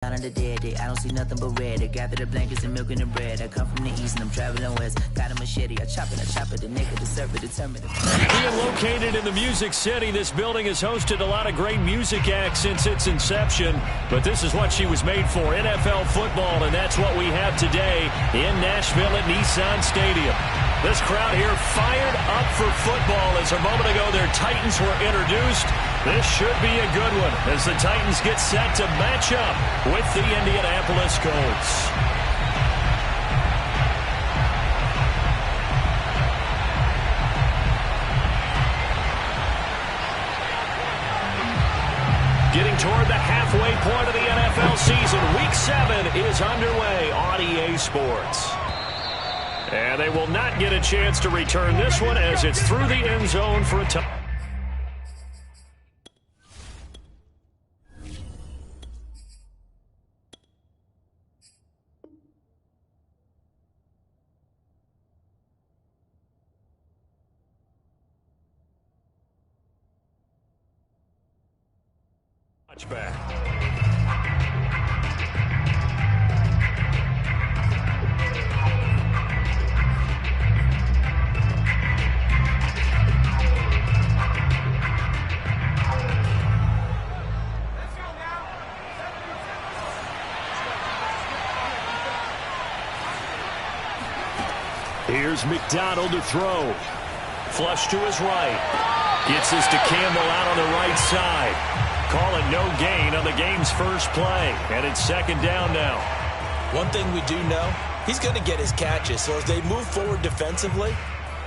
Out on the dead day, I don't see nothing but red. I gather the blankets and milk and the bread. I come from the east and I'm traveling west. Got a machete, I chop it, the nigga, the server, determined. Being located in the Music City, this building has hosted a lot of great music acts since its inception. But this is what she was made for, NFL football, and that's what we have today in Nashville at Nissan Stadium. This crowd here fired up for football as a moment ago their Titans were introduced. This should be a good one as the Titans get set to match up with the Indianapolis Colts. Getting toward the halfway point of the NFL season, Week 7 is underway on EA Sports. And they will not get a chance to return this one as it's through the end zone for a touchdown. Touchback. Here's McDonald to throw. Flush to his right. Gets this to Campbell out on the right side. Call it no gain on the game's first play. And it's second down now. One thing we do know, he's going to get his catches. So as they move forward defensively,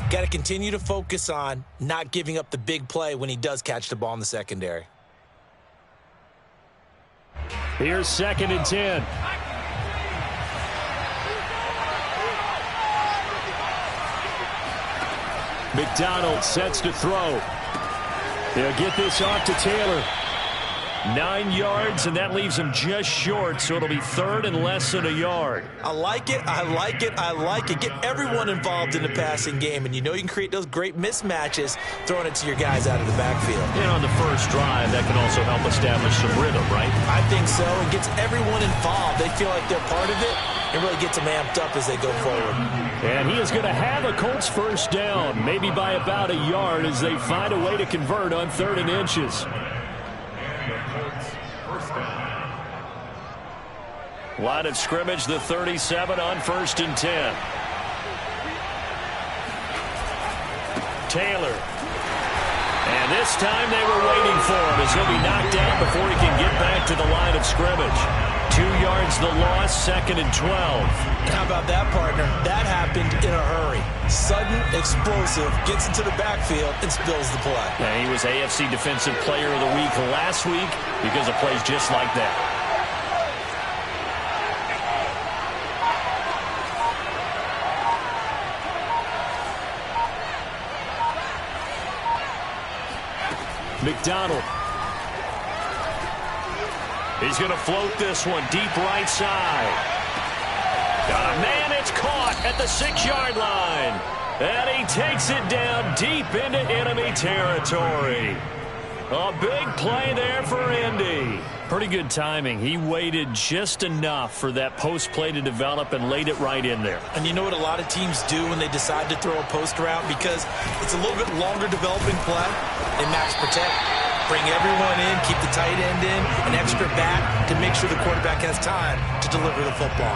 got to continue to focus on not giving up the big play when he does catch the ball in the secondary. Here's 2nd and 10. McDonald sets to throw. They'll get this off to Taylor. 9 yards, and that leaves him just short, so it'll be third and less than a yard. I like it, I like it, I like it. Get everyone involved in the passing game, and you know you can create those great mismatches throwing it to your guys out of the backfield. And on the first drive, that can also help establish some rhythm, right? I think so. It gets everyone involved. They feel like they're part of it. It really gets them amped up as they go forward. And he is going to have a Colts first down, maybe by about a yard as they find a way to convert on 3rd and inches. Line of scrimmage, the 37 on 1st and 10. Taylor. And this time they were waiting for him as he'll be knocked down before he can get back to the line of scrimmage. 2 yards the loss, 2nd and 12. How about that, partner? That happened in a hurry. Sudden, explosive, gets into the backfield and spills the play. And he was AFC Defensive Player of the Week last week because of plays just like that. McDonald. He's going to float this one deep right side. Got a man, it's caught at the 6-yard line. And he takes it down deep into enemy territory. A big play there for Indy. Pretty good timing. He waited just enough for that post play to develop and laid it right in there. And you know what a lot of teams do when they decide to throw a post route? Because it's a little bit longer developing play. They max protect, bring everyone in, keep the tight end in, an extra back to make sure the quarterback has time to deliver the football.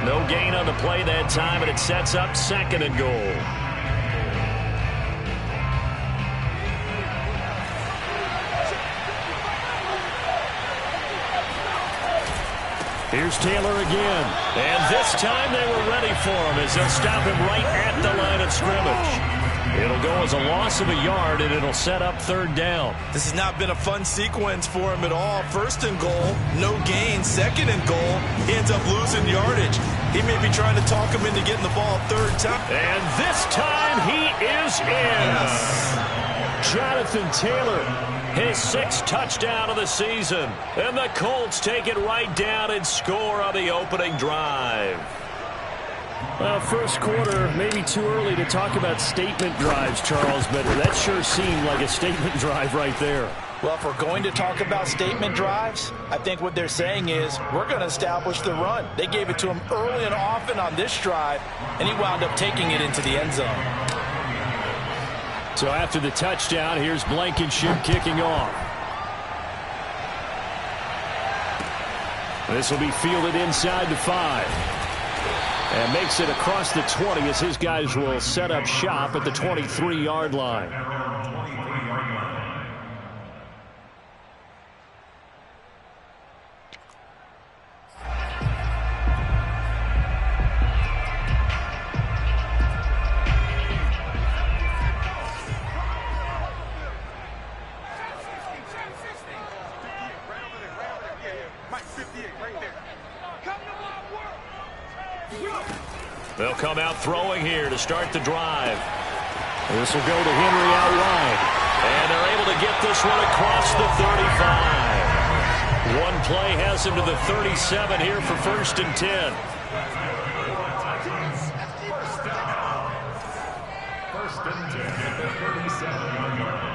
No gain on the play that time, and it sets up 2nd and goal. Here's Taylor again. And this time they were ready for him as they'll stop him right at the line of scrimmage. It'll go as a loss of a yard, and it'll set up 3rd down. This has not been a fun sequence for him at all. 1st and goal, no gain. 2nd and goal, he ends up losing yardage. He may be trying to talk him into getting the ball 3rd time. And this time he is in. Yes. Jonathan Taylor, his 6th touchdown of the season. And the Colts take it right down and score on the opening drive. Well, first quarter, maybe too early to talk about statement drives, Charles, but that sure seemed like a statement drive right there. Well, if we're going to talk about statement drives, I think what they're saying is we're going to establish the run. They gave it to him early and often on this drive, and he wound up taking it into the end zone. So after the touchdown, here's Blankenship kicking off. This will be fielded inside the 5. And makes it across the 20 as his guys will set up shop at the 23-yard line. They'll come out throwing here to start the drive. This will go to Henry out wide. And they're able to get this one across the 35. One play has him to the 37 here for 1st and 10. First and 10 at the 37-yard line.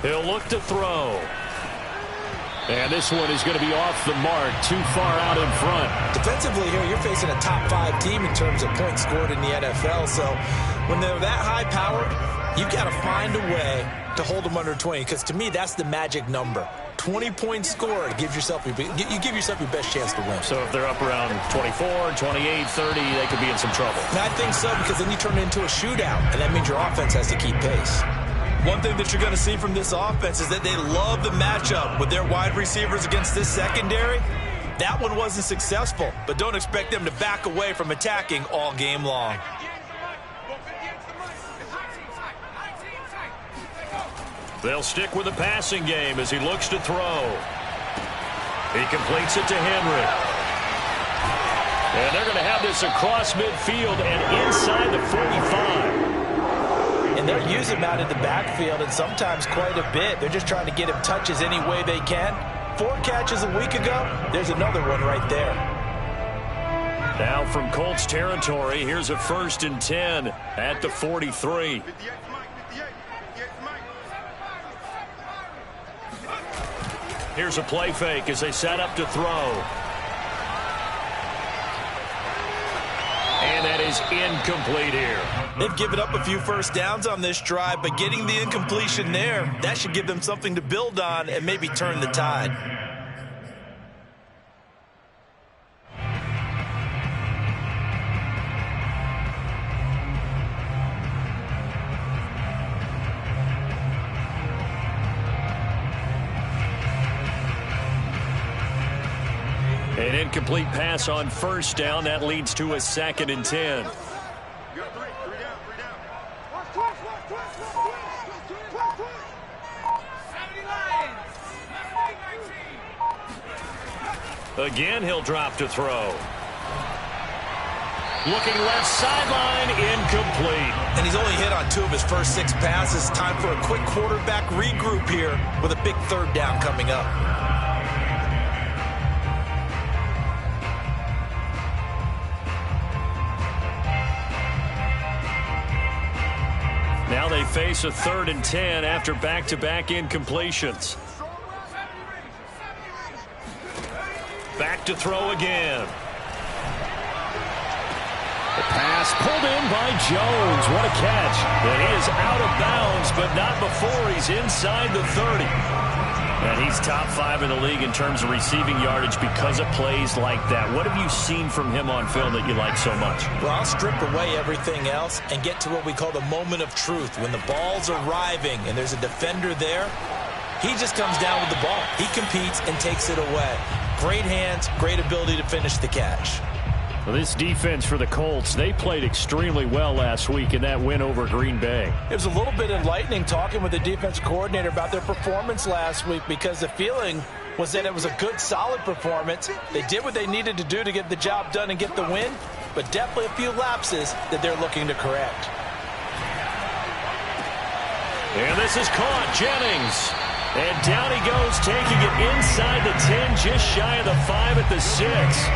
He'll look to throw. And this one is going to be off the mark, too far out in front. Defensively here, you're facing a top 5 team in terms of points scored in the NFL. So when they're that high powered, you've got to find a way to hold them under 20. Because to me, that's the magic number. 20 points scored. You give yourself your best chance to win. So if they're up around 24, 28, 30, they could be in some trouble. And I think so, because then you turn it into a shootout. And that means your offense has to keep pace. One thing that you're going to see from this offense is that they love the matchup with their wide receivers against this secondary. That one wasn't successful, but don't expect them to back away from attacking all game long. They'll stick with the passing game as he looks to throw. He completes it to Henry. And they're going to have this across midfield and inside the 45. And they'll use him out in the backfield, and sometimes quite a bit. They're just trying to get him touches any way they can. 4 catches a week ago. There's another one right there. Now from Colts territory, here's a 1st and 10 at the 43. Here's a play fake as they set up to throw. And that is incomplete here. They've given up a few first downs on this drive, but getting the incompletion there, that should give them something to build on and maybe turn the tide. An incomplete pass on 1st down. That leads to a 2nd and 10. Again, he'll drop to throw. Looking left sideline, incomplete. And he's only hit on 2 of his first 6 passes. Time for a quick quarterback regroup here with a big 3rd down coming up. Now they face a 3rd and 10 after back-to-back incompletions. Back to throw again. The pass pulled in by Jones. What a catch. And he is out of bounds, but not before he's inside the 30. And he's top 5 in the league in terms of receiving yardage because of plays like that. What have you seen from him on film that you like so much? Well, I'll strip away everything else and get to what we call the moment of truth. When the ball's arriving and there's a defender there, he just comes down with the ball. He competes and takes it away. Great hands, great ability to finish the catch. Well, this defense for the Colts, they played extremely well last week in that win over Green Bay. It was a little bit enlightening talking with the defense coordinator about their performance last week, because the feeling was that it was a good, solid performance. They did what they needed to do to get the job done and get the win, but definitely a few lapses that they're looking to correct. And this is caught. Jennings. And down he goes, taking it inside the 10, just shy of the 5 at the 6.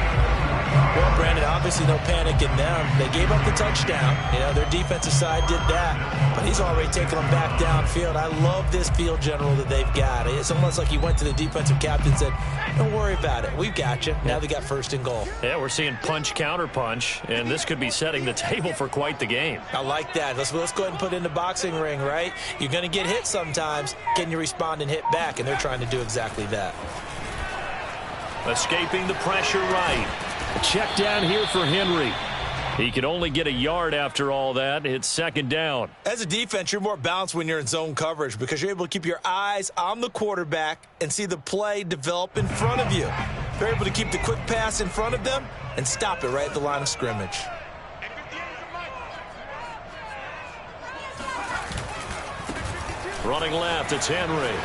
Well, Brandon, obviously no panic in them. They gave up the touchdown. Their defensive side did that. But he's already taken them back downfield. I love this field general that they've got. It's almost like he went to the defensive captain and said, don't worry about it. We've got you. Now they got first and goal. Yeah, we're seeing punch, counter punch, and this could be setting the table for quite the game. I like that. Let's go ahead and put it in the boxing ring, right? You're going to get hit sometimes. Can you respond and hit back? And they're trying to do exactly that. Escaping the pressure right. A check down here for Henry. He could only get a yard after all that. It's second down. As a defense, you're more balanced when you're in zone coverage because you're able to keep your eyes on the quarterback and see the play develop in front of you. They're able to keep the quick pass in front of them and stop it right at the line of scrimmage. Running left, it's Henry.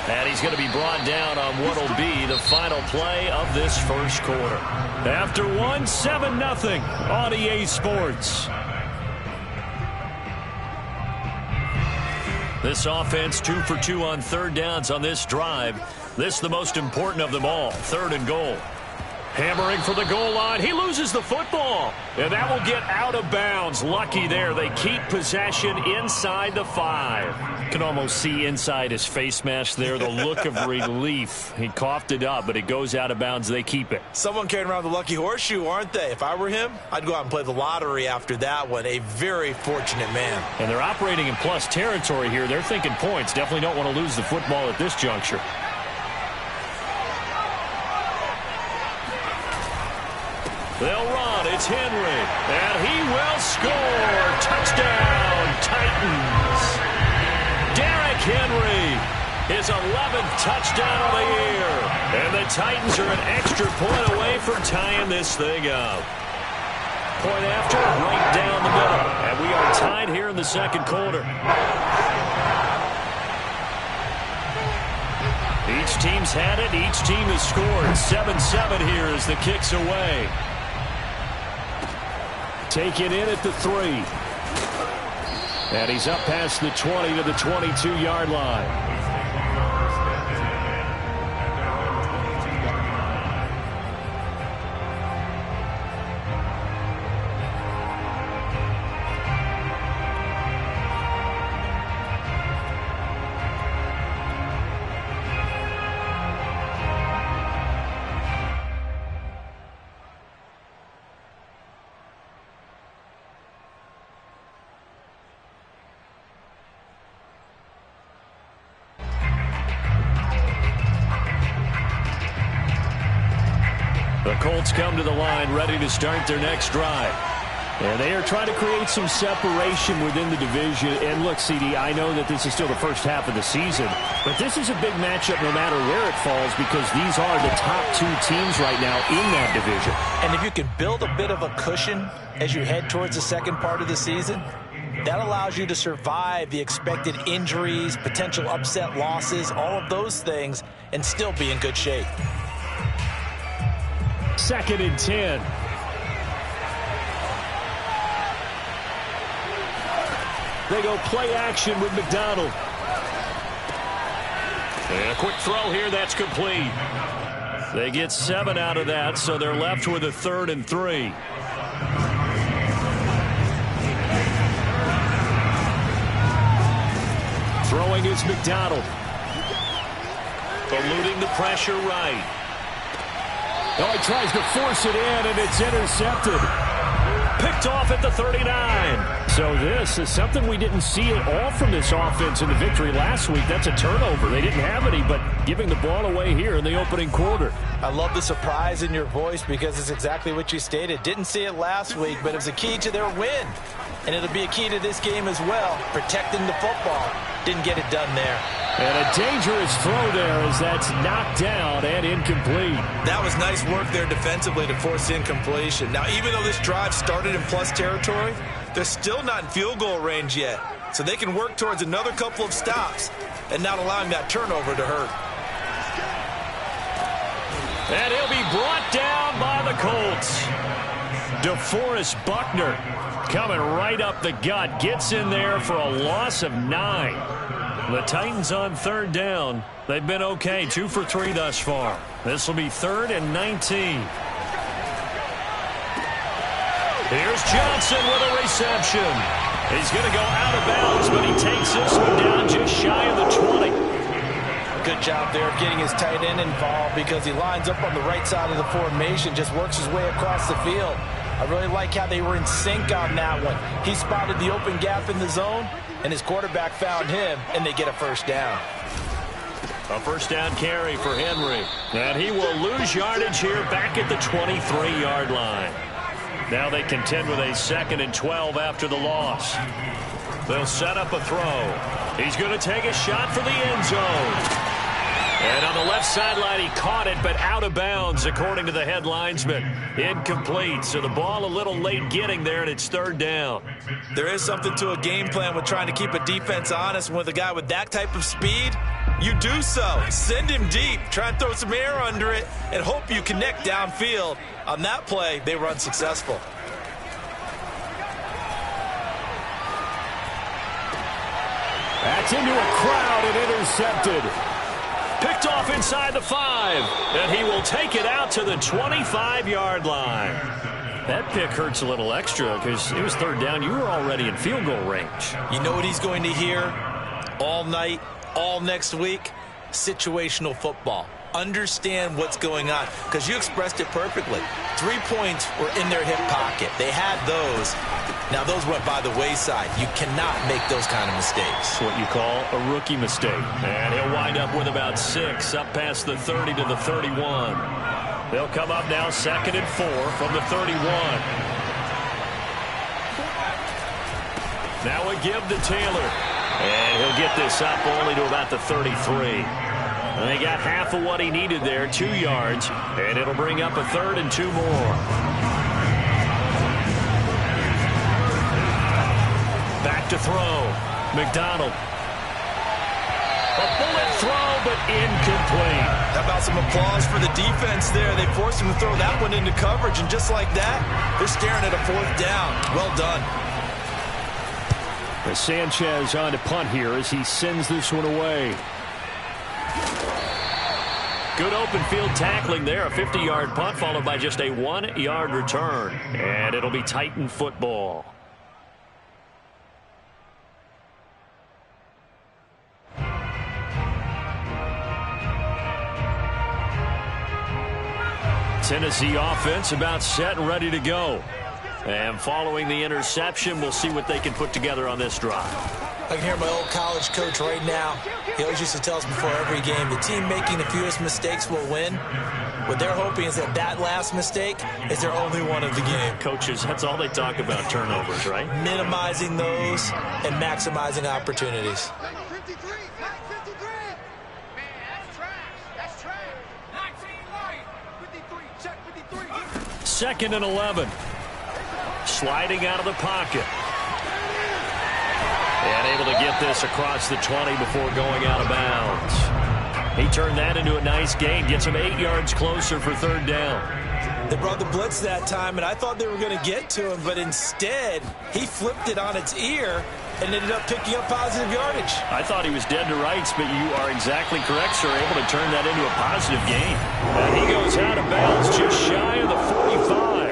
And he's going to be brought down on what will be the final play of this first quarter. After 7-0 on EA Sports. This offense 2 for 2 on third downs on this drive. This the most important of them all, 3rd and goal. Hammering for the goal line. He loses the football. And that will get out of bounds. Lucky there. They keep possession inside the 5. Can almost see inside his face mask there the look of relief. He coughed it up, but it goes out of bounds. They keep it. Someone carrying around the lucky horseshoe, aren't they? If I were him, I'd go out and play the lottery after that one. A very fortunate man. And they're operating in plus territory here. They're thinking points. Definitely don't want to lose the football at this juncture. They'll run. It's Henry. And he will score. Touchdown, Titans. Derrick Henry, his 11th touchdown of the year. And the Titans are an extra point away from tying this thing up. Point after, right down the middle. And we are tied here in the second quarter. Each team's had it. Each team has scored. 7-7 here as the kick's away. Take it in at the 3. And he's up past the 20 to the 22-yard line. The Colts come to the line ready to start their next drive. And they are trying to create some separation within the division. And look, CD, I know that this is still the first half of the season, but this is a big matchup no matter where it falls because these are the top 2 teams right now in that division. And if you can build a bit of a cushion as you head towards the second part of the season, that allows you to survive the expected injuries, potential upset losses, all of those things, and still be in good shape. 2nd and 10. They go play action with McDonald. And a quick throw here, that's complete. They get 7 out of that, so they're left with a 3rd and 3. Throwing is McDonald. Eluding the pressure right. Oh, he tries to force it in, and it's intercepted. Picked off at the 39. So this is something we didn't see at all from this offense in the victory last week. That's a turnover. They didn't have any, but giving the ball away here in the opening quarter. I love the surprise in your voice because it's exactly what you stated. Didn't see it last week, but it was a key to their win. And it'll be a key to this game as well, protecting the football. Didn't get it done there. And a dangerous throw there as that's knocked down and incomplete. That was nice work there defensively to force incompletion. Now, even though this drive started in plus territory, they're still not in field goal range yet. So they can work towards another couple of stops and not allowing that turnover to hurt. And he'll be brought down by the Colts. DeForest Buckner coming right up the gut. Gets in there for a loss of 9. The Titans on third down. They've been okay. 2 for 3 thus far. This will be 3rd and 19. Here's Johnson with a reception. He's going to go out of bounds, but he takes this one down just shy of the 20. Good job there of getting his tight end involved because he lines up on the right side of the formation, just works his way across the field. I really like how they were in sync on that one. He spotted the open gap in the zone, and his quarterback found him, and they get a first down. A first down carry for Henry. And he will lose yardage here back at the 23-yard line. Now they contend with a 2nd and 12 after the loss. They'll set up a throw. He's going to take a shot for the end zone. And on the left sideline, he caught it, but out of bounds, according to the head linesman. Incomplete, so the ball a little late getting there, and it's 3rd down. There is something to a game plan with trying to keep a defense honest. With a guy with that type of speed, you do so. Send him deep. Try and throw some air under it and hope you connect downfield. On that play, they were unsuccessful. That's into a crowd and intercepted. Picked off inside the 5, and he will take it out to the 25-yard line. That pick hurts a little extra because it was 3rd down. You were already in field goal range. You know what he's going to hear all night, all next week? Situational football. Understand what's going on, because you expressed it perfectly. 3 points were in their hip pocket. They had those. Now, those went by the wayside. You cannot make those kind of mistakes. What you call a rookie mistake. And he'll wind up with about 6 up past the 30 to the 31. They'll come up now 2nd and 4 from the 31. Now a give to Taylor. And he'll get this up only to about the 33. And they got half of what he needed there, 2 yards. And it'll bring up a 3rd and 2 more. Back to throw. McDonald. A bullet throw, but incomplete. How about some applause for the defense there? They forced him to throw that one into coverage, and just like that, they're staring at a 4th down. Well done. As Sanchez on to punt here as he sends this one away. Good open field tackling there. A 50-yard punt followed by just a 1-yard return. And it'll be Titan football. Tennessee offense about set and ready to go. And following the interception, we'll see what they can put together on this drive. I can hear my old college coach right now. He always used to tell us before every game, the team making the fewest mistakes will win. What they're hoping is that that last mistake is their only one of the game. Coaches, that's all they talk about, turnovers, right? Minimizing those and maximizing opportunities. 2nd and 11. Sliding out of the pocket. And able to get this across the 20 before going out of bounds. He turned that into a nice gain. Gets him 8 yards closer for 3rd down. They brought the blitz that time, and I thought they were going to get to him, but instead, he flipped it on its ear and ended up picking up positive yardage. I thought he was dead to rights, but you are exactly correct, sir. Able to turn that into a positive gain. And he goes out of bounds just shy of the 45.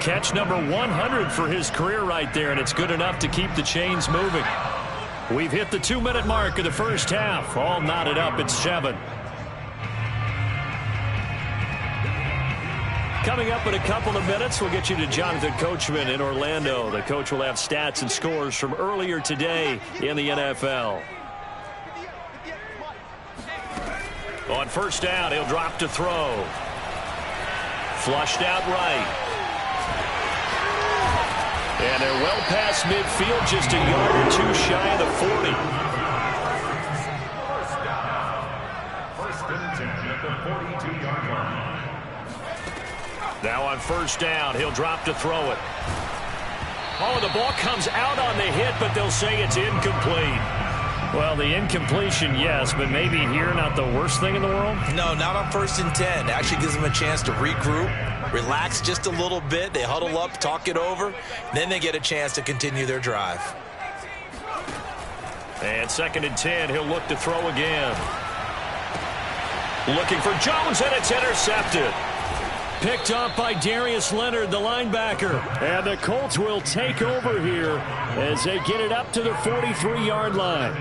Catch number 100 for his career right there, and it's good enough to keep the chains moving. We've hit the 2-minute mark of the first half. All knotted up at 7. Coming up in a couple of minutes, we'll get you to Jonathan Coachman in Orlando. The coach will have stats and scores from earlier today in the NFL. On first down, he'll drop to throw. Flushed out right. And they're well past midfield, just a yard or 2 shy of the 40. First and 10 at the 42-yard line. Now on first down, he'll drop to throw it. Oh, the ball comes out on the hit, but they'll say it's incomplete. Well, the incompletion, yes, but maybe here not the worst thing in the world? No, not on 1st and 10. It actually gives them a chance to regroup, relax just a little bit. They huddle up, talk it over. Then they get a chance to continue their drive. And 2nd and 10, he'll look to throw again. Looking for Jones, and it's intercepted. Picked off by Darius Leonard, the linebacker. And the Colts will take over here as they get it up to the 43-yard line.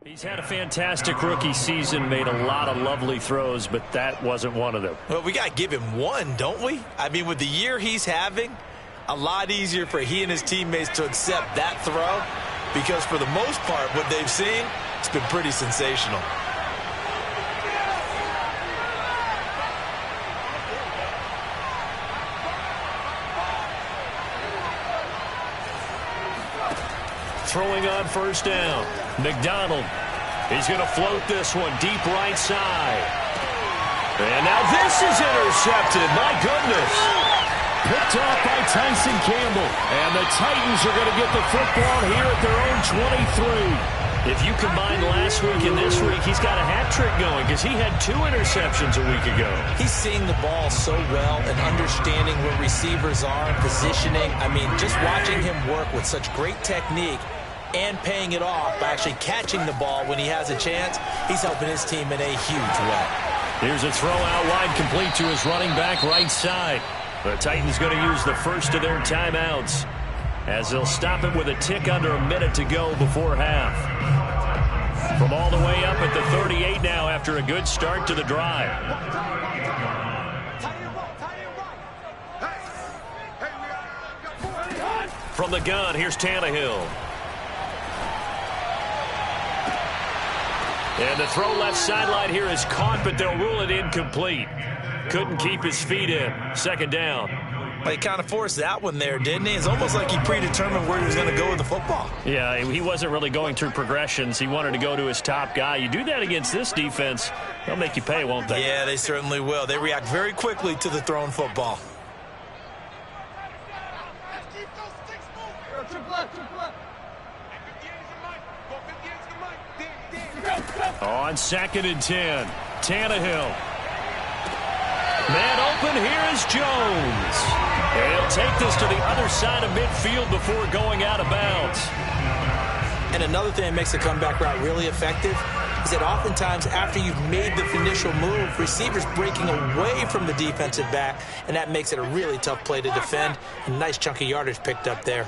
He's had a fantastic rookie season, made a lot of lovely throws, but that wasn't one of them. Well, we got to give him one, don't we? I mean, with the year he's having, a lot easier for he and his teammates to accept that throw because for the most part, what they've seen, it's been pretty sensational. Throwing on 1st down. McDonald. He's going to float this one deep right side. And now this is intercepted. My goodness. Picked off by Tyson Campbell. And the Titans are going to get the football here at their own 23. If you combine last week and this week, he's got a hat trick going because he had 2 interceptions a week ago. He's seeing the ball so well and understanding where receivers are, positioning. I mean, just watching him work with such great technique and paying it off by actually catching the ball when he has a chance, he's helping his team in a huge way. Here's a throw out wide complete to his running back right side. The Titans going to use the first of their timeouts as they'll stop it with a tick under a minute to go before half. From all the way up at the 38 now after a good start to the drive. From the gun, here's Tannehill. And the throw left sideline here is caught, but they'll rule it incomplete. Couldn't keep his feet in. 2nd down. Well, he kind of forced that one there, didn't he? It's almost like he predetermined where he was going to go with the football. Yeah, he wasn't really going through progressions. He wanted to go to his top guy. You do that against this defense, they'll make you pay, won't they? Yeah, they certainly will. They react very quickly to the thrown football. On 2nd and 10, Tannehill. Man open, here is Jones. And he'll take this to the other side of midfield before going out of bounds. And another thing that makes the comeback route really effective is that oftentimes after you've made the initial move, receivers breaking away from the defensive back, and that makes it a really tough play to defend. A nice chunk of yardage picked up there.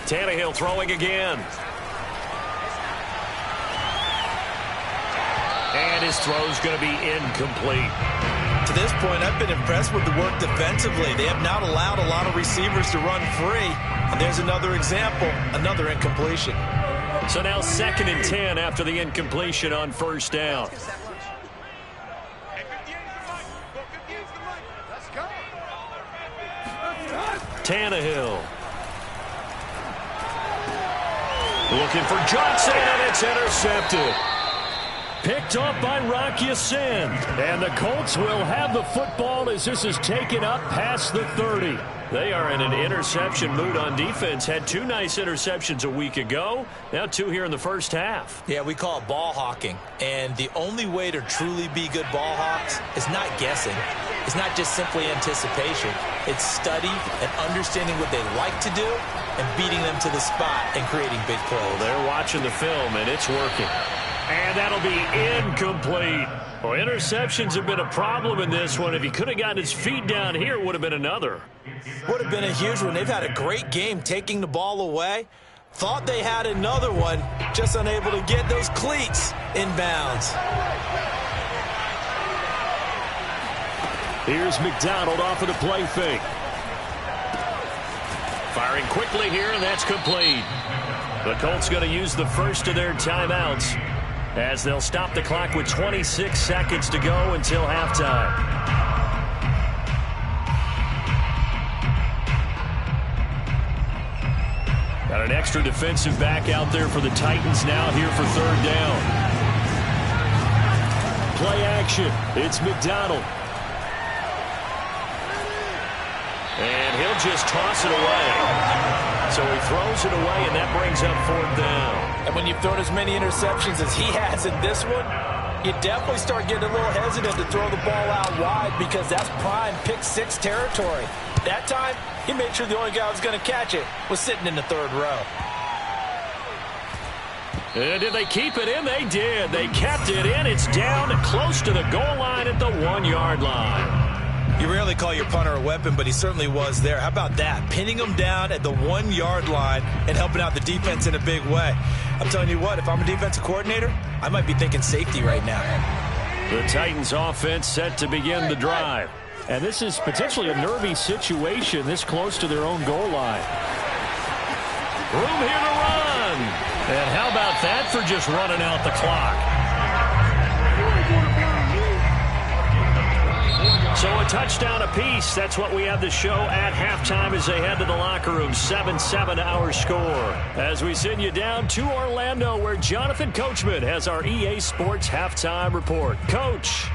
Tannehill throwing again. And his throw's going to be incomplete. To this point, I've been impressed with the work defensively. They have not allowed a lot of receivers to run free. And there's another example, another incompletion. So now 2nd and 10 after the incompletion on 1st down. Tannehill. Looking for Johnson, and it's intercepted. Picked off by Rocky Sin. And the Colts will have the football as this is taken up past the 30. They are in an interception mood on defense. Had 2 nice interceptions a week ago. Now 2 here in the first half. Yeah, we call it ball hawking. And the only way to truly be good ball hawks is not guessing. It's not just simply anticipation. It's study and understanding what they like to do and beating them to the spot and creating big plays. Well, they're watching the film, and it's working. And that'll be incomplete. Well, interceptions have been a problem in this one. If he could have gotten his feet down here, it would have been another. Would have been a huge one. They've had a great game taking the ball away. Thought they had another one, just unable to get those cleats in bounds. Here's McDonald off of the play fake. Firing quickly here, and that's complete. The Colts going to use the first of their timeouts as they'll stop the clock with 26 seconds to go until halftime. Got an extra defensive back out there for the Titans now here for third down. Play action. It's McDonald. And he'll just toss it away. So he throws it away, and that brings up fourth down. And when you've thrown as many interceptions as he has in this one, you definitely start getting a little hesitant to throw the ball out wide because that's prime pick-6 territory. That time, he made sure the only guy who was going to catch it was sitting in the third row. And did they keep it in? They did. They kept it in. It's down close to the goal line at the 1-yard line. You rarely call your punter a weapon, but he certainly was there. How about that? Pinning him down at the 1-yard line and helping out the defense in a big way. I'm telling you what, if I'm a defensive coordinator, I might be thinking safety right now. The Titans offense set to begin the drive. And this is potentially a nervy situation this close to their own goal line. Room here to run. And how about that for just running out the clock? So a touchdown apiece. That's what we have the show at halftime as they head to the locker room. 7-7 our score. As we send you down to Orlando where Jonathan Coachman has our EA Sports halftime report. Coach.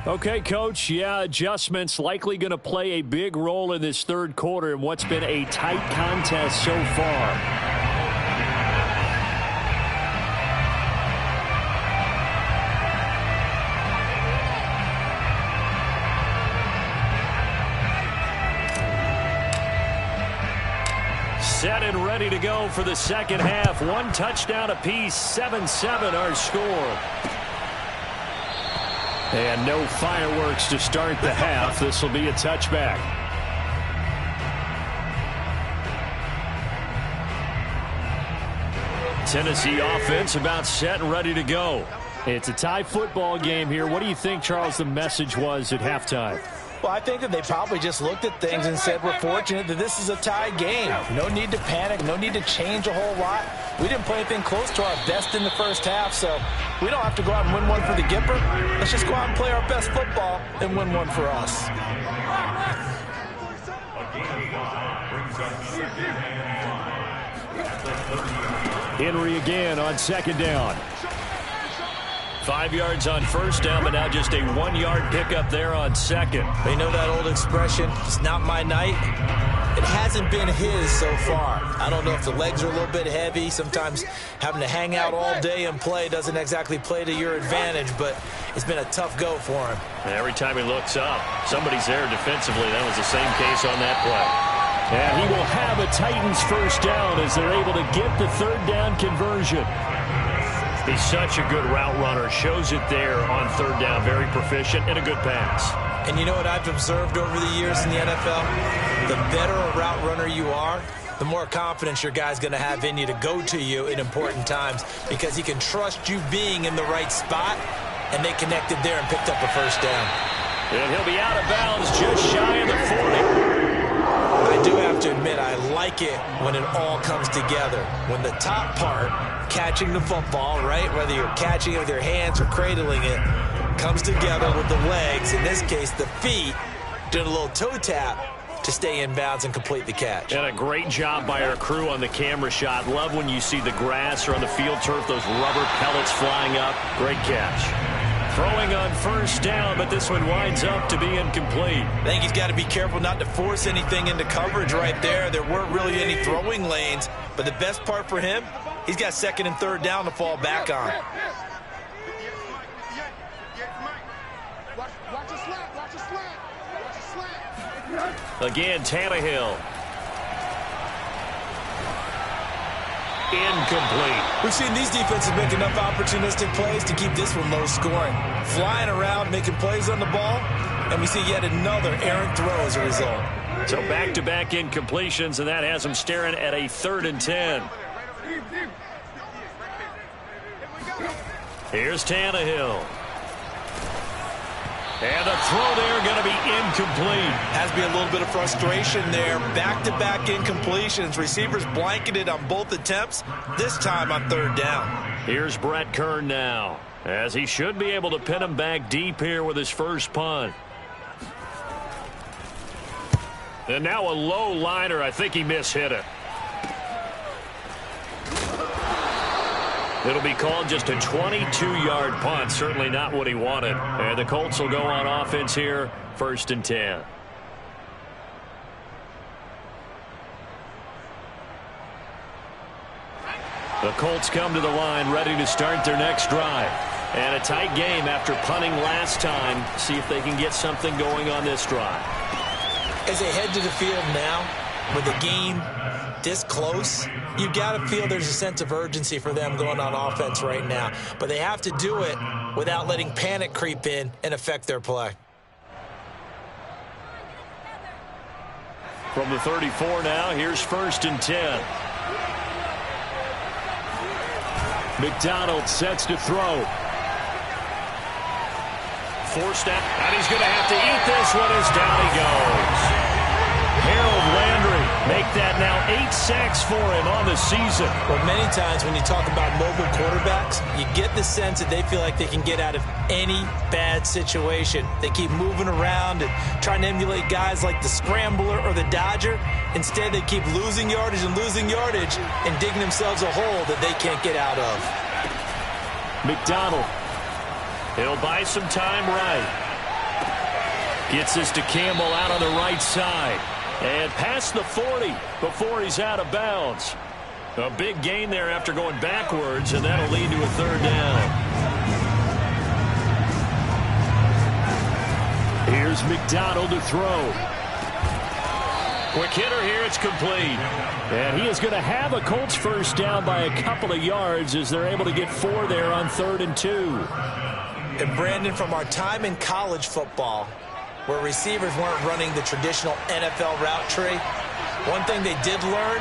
Okay, Coach, adjustments likely going to play a big role in this third quarter in what's been a tight contest so far. Set and ready to go for the second half. One touchdown apiece, 7-7 our score. And no fireworks to start the half. This will be a touchback. Tennessee offense about set and ready to go. It's a tie football game here. What do you think, Charles, the message was at halftime? Well, I think that they probably just looked at things and said, we're fortunate that this is a tie game. No need to panic, no need to change a whole lot. We didn't play anything close to our best in the first half, so we don't have to go out and win one for the Gipper. Let's just go out and play our best football and win one for us. Henry again on second down. 5 yards on first down, but now just a 1-yard pickup there on second. They know that old expression, it's not my night. It hasn't been his so far. I don't know if the legs are a little bit heavy. Sometimes having to hang out all day and play doesn't exactly play to your advantage, but it's been a tough go for him. And every time he looks up, somebody's there defensively. That was the same case on that play. And he will have a Titans first down as they're able to get the third down conversion. He's such a good route runner. Shows it there on third down. Very proficient and a good pass. And you know what I've observed over the years in the NFL? The better a route runner you are, the more confidence your guy's going to have in you to go to you in important times because he can trust you being in the right spot, and they connected there and picked up a first down. And he'll be out of bounds just shy of the 40. I do have to admit, I like it when it all comes together. When the top part, catching the football, right, whether you're catching it with your hands or cradling it, comes together with the legs, in this case the feet, doing a little toe tap to stay in bounds and complete the catch. And a great job by our crew on the camera shot. Love when you see the grass or on the field turf, those rubber pellets flying up. Great catch. Throwing on first down, but this one winds up to be incomplete. I think he's got to be careful not to force anything into coverage right there. There weren't really any throwing lanes, but the best part for him, he's got second and third down to fall back on. Again, Tannehill. Incomplete. We've seen these defenses make enough opportunistic plays to keep this one low scoring. Flying around, making plays on the ball, and we see yet another errant throw as a result. So back-to-back incompletions, and that has them staring at a 3rd and 10. Here's Tannehill. And the throw there going to be incomplete. Has to be a little bit of frustration there. Back-to-back incompletions. Receivers blanketed on both attempts, this time on 3rd down. Here's Brett Kern now, as he should be able to pin him back deep here with his first punt. And now a low liner. I think he mishit it. It'll be called just a 22-yard punt. Certainly not what he wanted. And the Colts will go on offense here, 1st and 10. The Colts come to the line ready to start their next drive. And a tight game after punting last time. See if they can get something going on this drive. As they head to the field now, with the game this close, you've got to feel there's a sense of urgency for them going on offense right now. But they have to do it without letting panic creep in and affect their play. From the 34 now, here's 1st and 10. McDonald sets to throw. Forced out, and he's going to have to eat this one as down he goes. Harold Landry make that now 8 sacks for him on the season. Well, many times when you talk about mobile quarterbacks, you get the sense that they feel like they can get out of any bad situation. They keep moving around and trying to emulate guys like the Scrambler or the Dodger. Instead, they keep losing yardage and digging themselves a hole that they can't get out of. McDonald. He'll buy some time right. Gets this to Campbell out on the right side. And past the 40 before he's out of bounds. A big gain there after going backwards, and that'll lead to a 3rd down. Here's McDonald to throw. Quick hitter here, it's complete. And he is going to have a Colts first down by a couple of yards as they're able to get 4 there on 3rd and 2. And Brandon, from our time in college football, where receivers weren't running the traditional NFL route tree, one thing they did learn,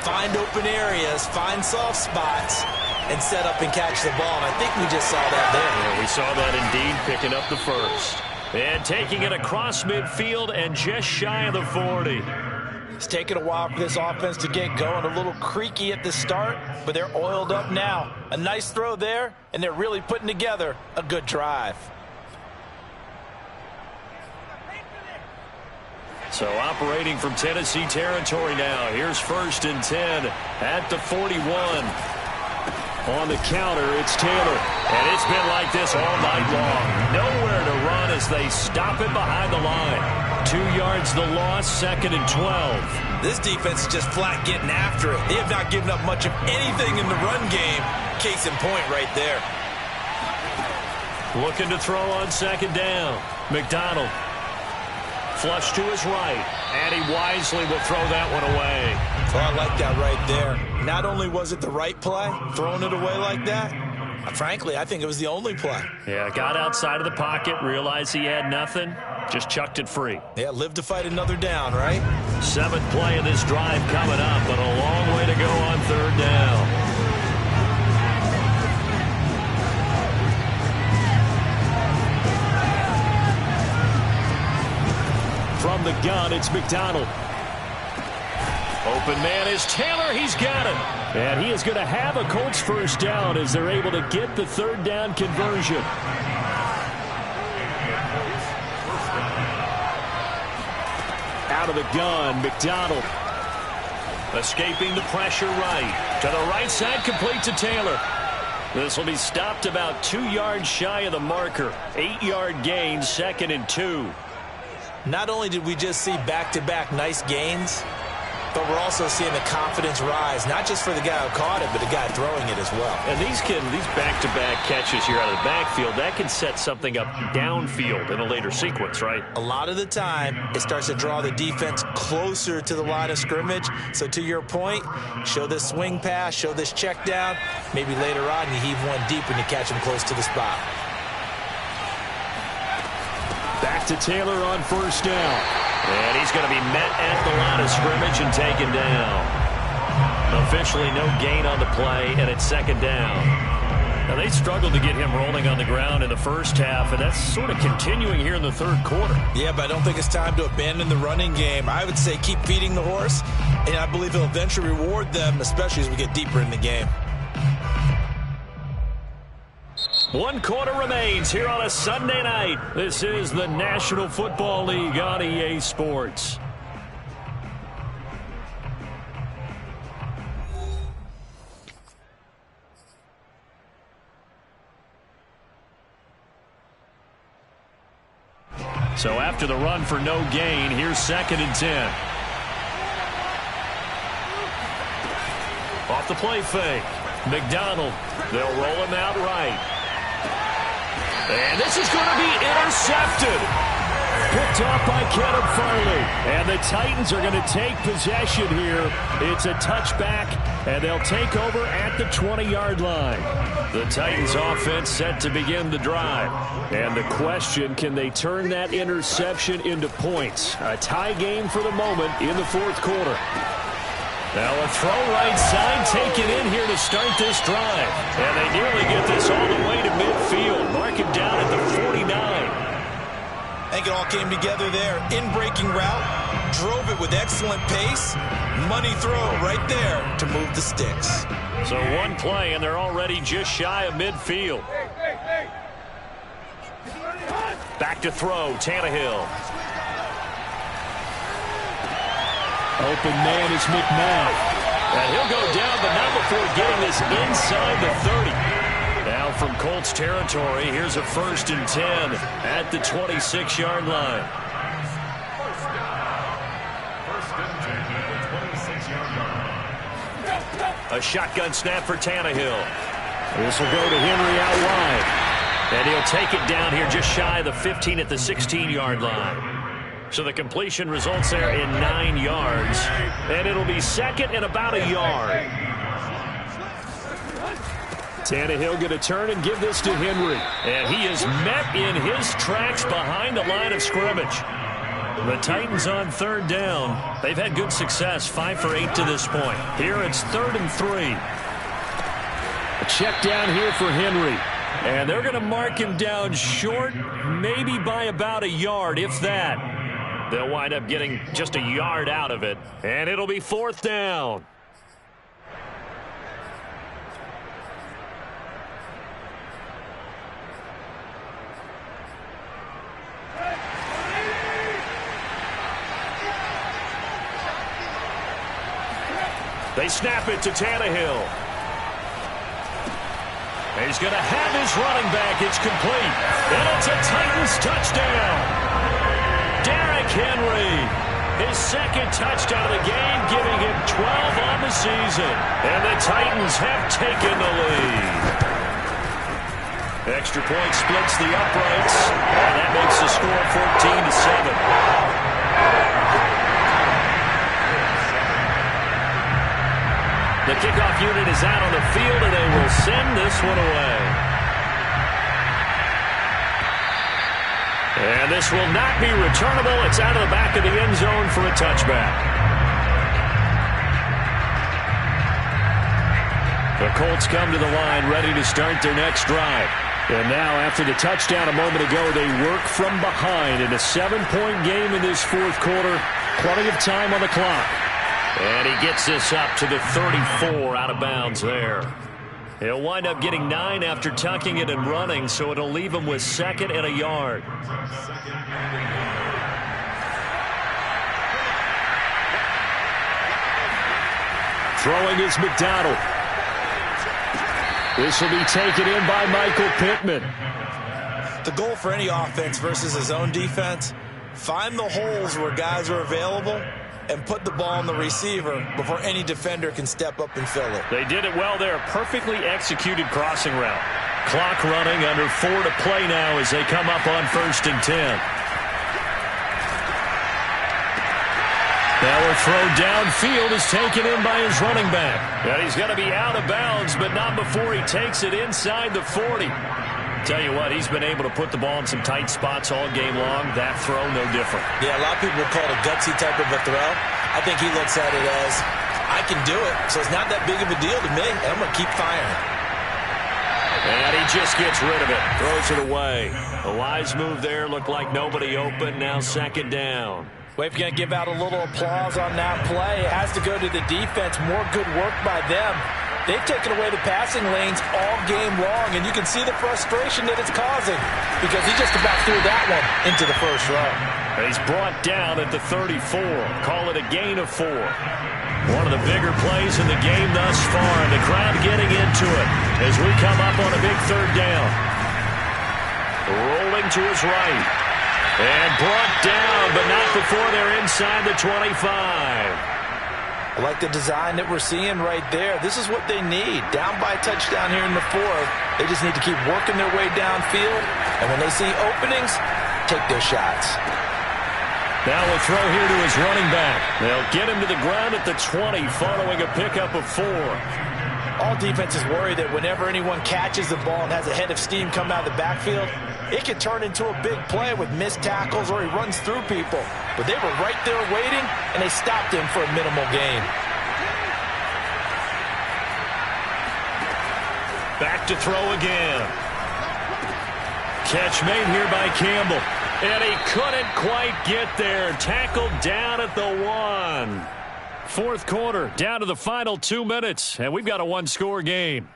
find open areas, find soft spots, and set up and catch the ball. And I think we just saw that there. Yeah, we saw that indeed, picking up the first. And taking it across midfield and just shy of the 40. It's taken a while for this offense to get going. A little creaky at the start, but they're oiled up now. A nice throw there, and they're really putting together a good drive. So operating from Tennessee territory now. Here's 1st and 10 at the 41. On the counter, it's Taylor. And it's been like this all night long. Nowhere to run as they stop it behind the line. 2 yards the loss, 2nd and 12. This defense is just flat getting after it. They have not given up much of anything in the run game. Case in point right there. Looking to throw on 2nd down. McDonald. Flush to his right. And he wisely will throw that one away. Oh, I like that right there. Not only was it the right play, throwing it away like that, frankly, I think it was the only play. Yeah, got outside of the pocket, realized he had nothing, just chucked it free. Yeah, live to fight another down, right? 7th play of this drive coming up, but a long way to go on 3rd down. From the gun, it's McDonald. Open man is Taylor. He's got it. And he is going to have a Colts first down as they're able to get the 3rd down conversion. Out of the gun, McDonald. Escaping the pressure right. To the right side, complete to Taylor. This will be stopped about 2 yards shy of the marker. 8-yard gain, 2nd and 2. Not only did we just see back-to-back nice gains, But we're also seeing the confidence rise, not just for the guy who caught it, but the guy throwing it as well. And these back-to-back catches here out of the backfield, that can set something up downfield in a later sequence, right? A lot of the time, it starts to draw the defense closer to the line of scrimmage. So to your point, show this swing pass, show this check down. Maybe later on you heave one deep when you catch him close to the spot. Back to Taylor on first down. And he's going to be met at the line of scrimmage and taken down. Officially no gain on the play, and it's second down. Now, they struggled to get him rolling on the ground in the first half, and that's sort of continuing here in the third quarter. Yeah, but I don't think it's time to abandon the running game. I would say keep feeding the horse, and I believe he'll eventually reward them, especially as we get deeper in the game. 1 quarter remains here on a Sunday night. This is the National Football League on EA Sports. So after the run for no gain, here's 2nd and 10. Off the play fake. McDonald. They'll roll him out right. And this is going to be intercepted. Picked off by Kenneth Farley. And the Titans are going to take possession here. It's a touchback, and they'll take over at the 20-yard line. The Titans offense set to begin the drive. And the question, can they turn that interception into points? A tie game for the moment in the fourth quarter. Now a throw right side taken in here to start this drive. And they nearly get this all the way to midfield. Mark him down at the 49. I think it all came together there. In-breaking route, drove it with excellent pace. Money throw right there to move the sticks. So one play, and they're already just shy of midfield. Back to throw, Tannehill. Open man is McNabb. And he'll go down, but not before getting this inside the 30. Now from Colts territory, here's a 1st and 10 at the 26-yard line. A shotgun snap for Tannehill. This will go to Henry out wide. And he'll take it down here just shy of the 15 at the 16-yard line. So the completion results there in 9 yards. And it'll be 2nd and about a yard. Tannehill going to turn and give this to Henry. And he is met in his tracks behind the line of scrimmage. The Titans on 3rd down. They've had good success, 5 for 8 to this point. Here it's 3rd and 3. A check down here for Henry. And they're going to mark him down short, maybe by about a yard, if that. They'll wind up getting just a yard out of it. And it'll be 4th down. They snap it to Tannehill. He's going to have his running back. It's complete. And it's a Titans touchdown. Derrick Henry, his 2nd touchdown of the game, giving him 12 on the season. And the Titans have taken the lead. Extra point splits the uprights. And that makes the score 14-7. The kickoff unit is out on the field, and they will send this one away. And this will not be returnable. It's out of the back of the end zone for a touchback. The Colts come to the line ready to start their next drive. And now, after the touchdown a moment ago, they work from behind in a 7-point game in this fourth quarter. Plenty of time on the clock. And he gets this up to the 34 out of bounds there. He'll wind up getting 9 after tucking it and running, so it'll leave him with 2nd and a yard. Throwing is McDonald. This will be taken in by Michael Pittman. The goal for any offense versus his own defense, find the holes where guys are available and put the ball on the receiver before any defender can step up and fill it. They did it well there. Perfectly executed crossing route. Clock running, under 4 to play now as they come up on 1st and 10. Now a throw downfield is taken in by his running back. And he's going to be out of bounds, but not before he takes it inside the 40. Tell you what, he's been able to put the ball in some tight spots all game long. That throw, no different. Yeah, a lot of people would call it a gutsy type of a throw. I think he looks at it as, I can do it, so it's not that big of a deal to me, and I'm going to keep firing. And he just gets rid of it. Throws it away. A wise move there. Looked like nobody open. Now 2nd down. Well, if you're going to give out a little applause on that play, it has to go to the defense. More good work by them. They've taken away the passing lanes all game long, and you can see the frustration that it's causing because he just about threw that one into the first row. He's brought down at the 34. Call it a gain of 4. One of the bigger plays in the game thus far, and the crowd getting into it as we come up on a big 3rd down. Rolling to his right. And brought down, but not before they're inside the 25. I like the design that we're seeing right there. This is what they need. Down by a touchdown here in the 4th. They just need to keep working their way downfield. And when they see openings, take their shots. Now a throw here to his running back. They'll get him to the ground at the 20 following a pickup of 4. All defenses worry that whenever anyone catches the ball and has a head of steam come out of the backfield, it can turn into a big play with missed tackles or he runs through people. But they were right there waiting, and they stopped him for a minimal gain. Back to throw again. Catch made here by Campbell. And he couldn't quite get there. Tackled down at the 1. 4th quarter, down to the final 2 minutes, and we've got a 1-score game.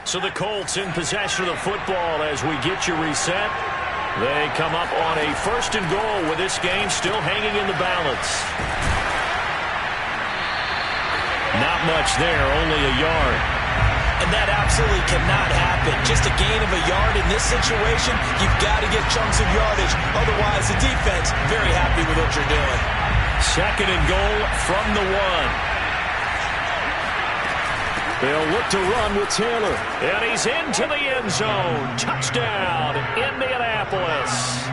So the Colts in possession of the football as we get you reset. They come up on a 1st and goal with this game still hanging in the balance. Not much there, only a yard. And that absolutely cannot happen. Just a gain of a yard in this situation, you've got to get chunks of yardage. Otherwise, the defense, very happy with what you're doing. 2nd and goal from the 1. They'll look to run with Taylor. And he's into the end zone. Touchdown, Indianapolis.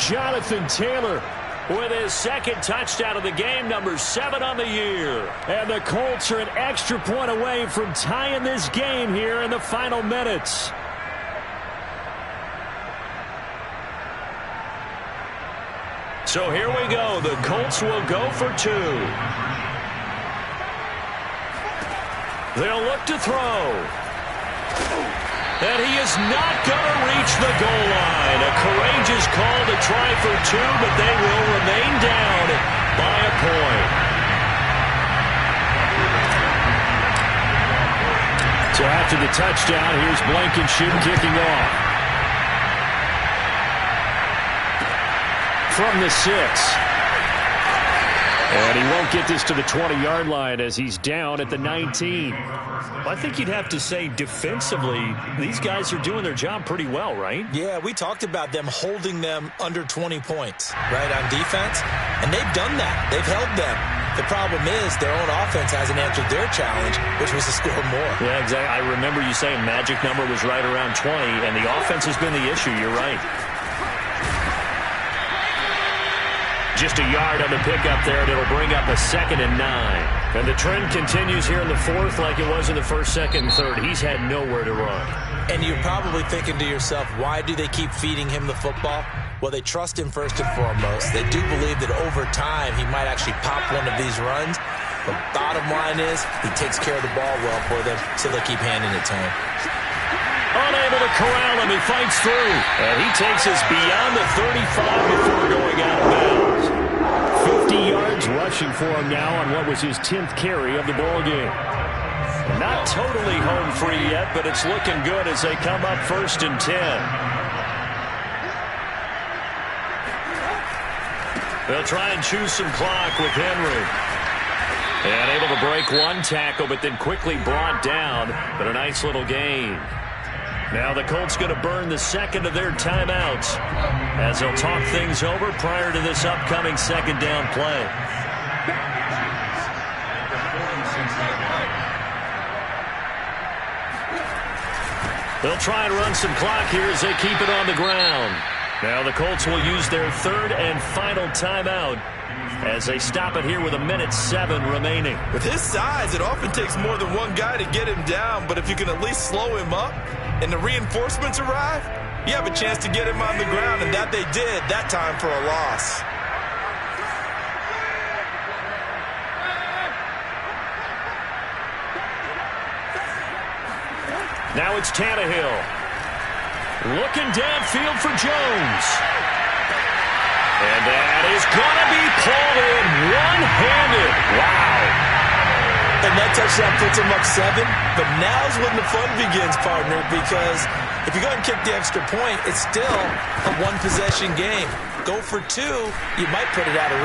Jonathan Taylor with his 2nd touchdown of the game, number 7 on the year. And the Colts are an extra point away from tying this game here in the final minutes. So here we go. The Colts will go for 2. They'll look to throw. And he is not going to reach the goal line. A courageous call to try for 2, but they will remain down by a point. So after the touchdown, here's Blankenship kicking off. From the 6. And he won't get this to the 20-yard line as he's down at the 19. I think you'd have to say defensively, these guys are doing their job pretty well, right? Yeah, we talked about them holding them under 20 points, right, on defense. And they've done that. They've held them. The problem is their own offense hasn't answered their challenge, which was to score more. Yeah, exactly. I remember you saying magic number was right around 20, and the offense has been the issue. You're right. Just a yard on the pickup there, and it'll bring up a 2nd and 9. And the trend continues here in the 4th like it was in the 1st, 2nd, and 3rd. He's had nowhere to run. And you're probably thinking to yourself, why do they keep feeding him the football? Well, they trust him first and foremost. They do believe that over time he might actually pop one of these runs. But bottom line is he takes care of the ball well for them, so they'll keep handing it to him. Unable to corral him, he fights through. And he takes us beyond the 35 before going out of bounds. 50 yards rushing for him now on what was his 10th carry of the ball game. Not totally home free yet, but it's looking good as they come up 1st and 10. They'll try and choose some clock with Henry. And able to break one tackle, but then quickly brought down. But a nice little gain. Now the Colts going to burn the second of their timeouts as they'll talk things over prior to this upcoming second down play. They'll try and run some clock here as they keep it on the ground. Now the Colts will use their third and final timeout as they stop it here with 1:07 remaining. With his size, it often takes more than one guy to get him down, but if you can at least slow him up and the reinforcements arrive, you have a chance to get him on the ground, and that they did that time for a loss. Now it's Tannehill. Looking downfield for Jones. And that is going to be pulled in one-handed. Wow. And that touchdown puts him up 7. But now's when the fun begins, partner, because if you go and kick the extra point, it's still a one-possession game. Go for 2, you might put it out of reach.